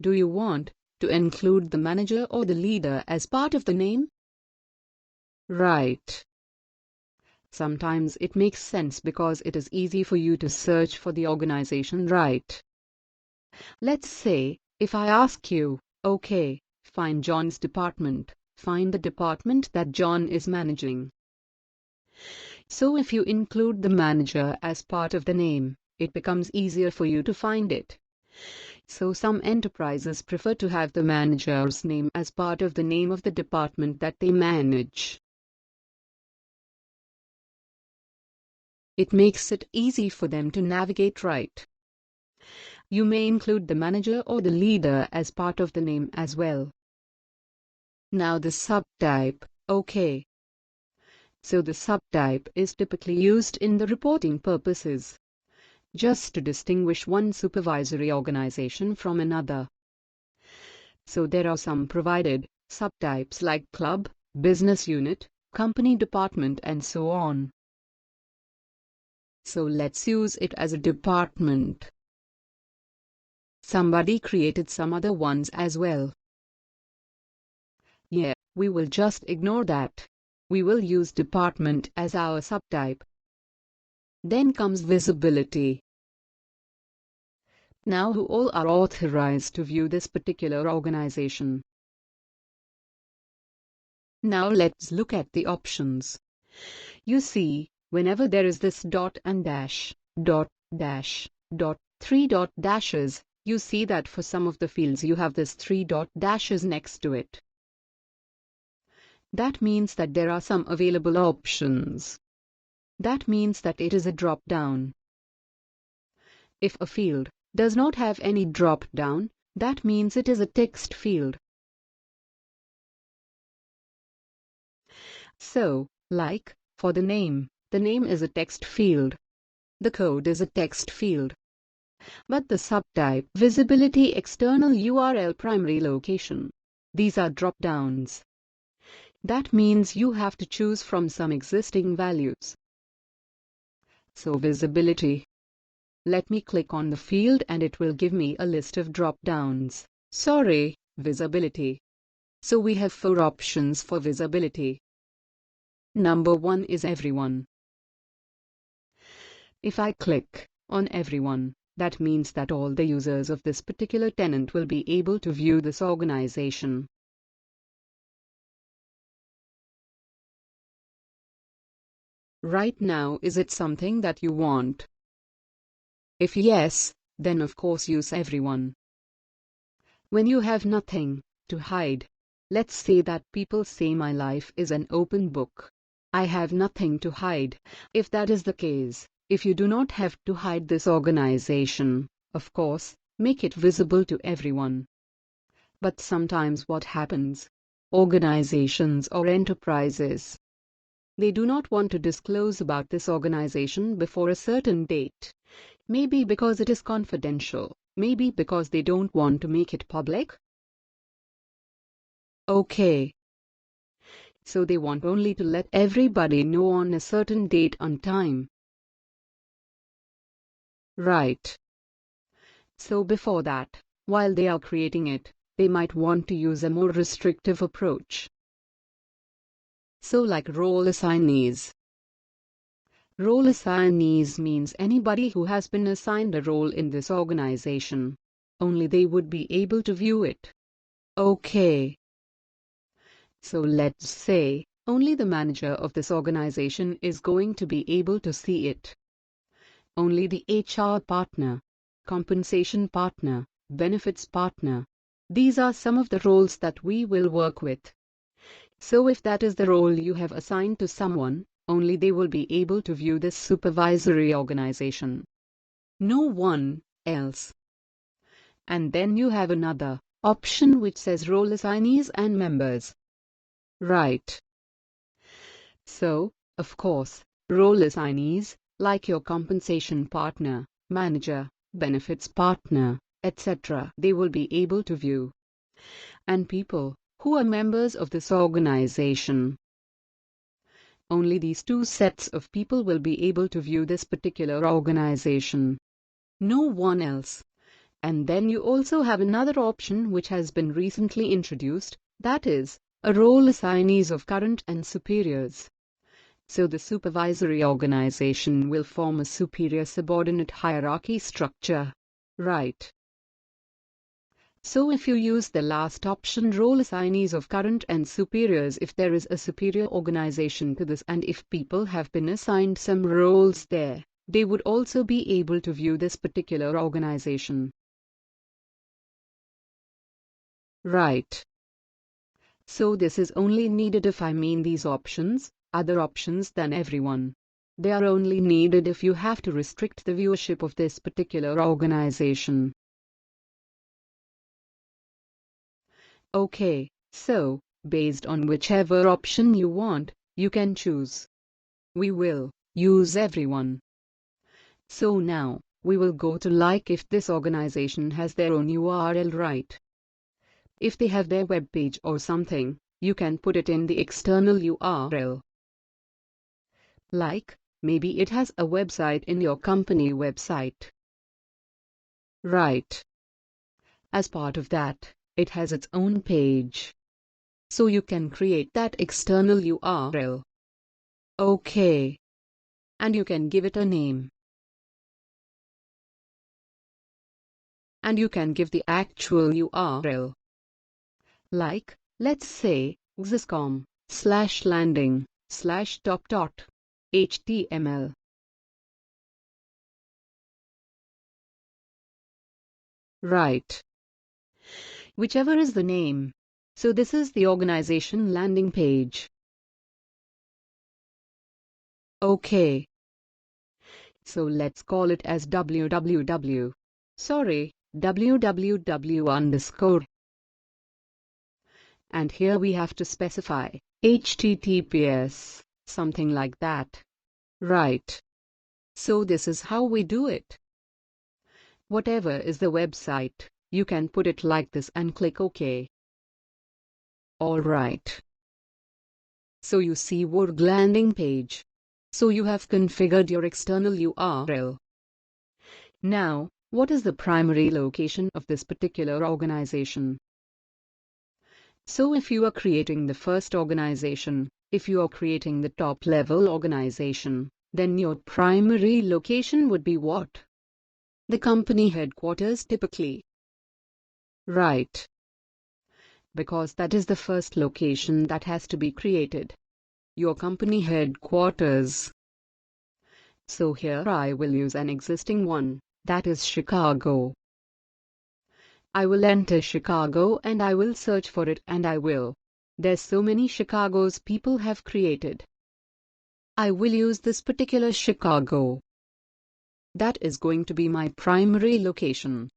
Do you want to include the manager or the leader as part of the name? Right. Sometimes it makes sense because it is easy for you to search for the organization, right? Let's say, if I ask you, okay, find John's department, find the department that John is managing. So if you include the manager as part of the name, it becomes easier for you to find it. So some enterprises prefer to have the manager's name as part of the name of the department that they manage. It makes it easy for them to navigate, right? You may include the manager or the leader as part of the name as well. Now the subtype, okay. So the subtype is typically used in the reporting purposes, just to distinguish one supervisory organization from another. So there are some provided subtypes like club, business unit, company department, and so on. So let's use it as a department. Somebody created some other ones as well. Yeah, we will just ignore that. We will use department as our subtype. Then comes visibility. Now who all are authorized to view this particular organization? Now let's look at the options. You see, whenever there is this dot and dash, dot, dash, dot, three dot dashes, you see that for some of the fields you have this three dot dashes next to it. That means that there are some available options. That means that it is a drop-down. If a field does not have any drop-down, that means it is a text field. So, like, for the name is a text field. The code is a text field. But the subtype, visibility, external URL, primary location, these are drop-downs. That means you have to choose from some existing values. So visibility. Let me click on the field and it will give me a list of drop-downs. Sorry, visibility. So we have 4 options for visibility. Number 1 is everyone. If I click on everyone, that means that all the users of this particular tenant will be able to view this organization. Right now, is it something that you want? If yes, then of course use everyone. When you have nothing to hide, let's say that people say my life is an open book. I have nothing to hide. If that is the case, if you do not have to hide this organization, of course, make it visible to everyone. But sometimes what happens? Organizations or enterprises, they do not want to disclose about this organization before a certain date. Maybe because it is confidential, maybe because they don't want to make it public. Okay. So they want only to let everybody know on a certain date and time. Right. So before that, while they are creating it, they might want to use a more restrictive approach. So like role assignees. Role assignees means anybody who has been assigned a role in this organization. Only they would be able to view it. Okay. So let's say, only the manager of this organization is going to be able to see it. Only the HR partner, compensation partner, benefits partner. These are some of the roles that we will work with. So if that is the role you have assigned to someone, only they will be able to view this supervisory organization. No one else. And then you have another option which says role assignees and members. Right. So, of course, role assignees, like your compensation partner, manager, benefits partner, etc., they will be able to view. And people who are members of this organization. Only these 2 sets of people will be able to view this particular organization. No one else. And then you also have another option which has been recently introduced, that is, a role assignees of current and superiors. So the supervisory organization will form a superior-subordinate hierarchy structure. Right. So if you use the last option, role assignees of current and superiors, if there is a superior organization to this and if people have been assigned some roles there, they would also be able to view this particular organization. Right. So this is only needed if I mean these options, other options than everyone. They are only needed if you have to restrict the viewership of this particular organization. Okay, so, based on whichever option you want, you can choose. We will use everyone. So now, we will go to like if this organization has their own URL, right? If they have their web page or something, you can put it in the external URL. Like, maybe it has a website in your company website. Right. As part of that, it has its own page. So you can create that external URL. Okay. And you can give it a name. And you can give the actual URL. Like, let's say, xiscom/landing/top.html. Right. Whichever is the name. So this is the organization landing page. Okay. So let's call it as www. Sorry, www_. And here we have to specify HTTPS, something like that. Right. So this is how we do it. Whatever is the website, you can put it like this and click OK. Alright. So you see Work landing page. So you have configured your external URL. Now, what is the primary location of this particular organization? So if you are creating the first organization, if you are creating the top level organization, then your primary location would be what? The company headquarters typically. Right. Because that is the first location that has to be created. Your company headquarters. So here I will use an existing one, that is Chicago. I will enter Chicago and I will search for it and I will. There's so many Chicagos people have created. I will use this particular Chicago. That is going to be my primary location.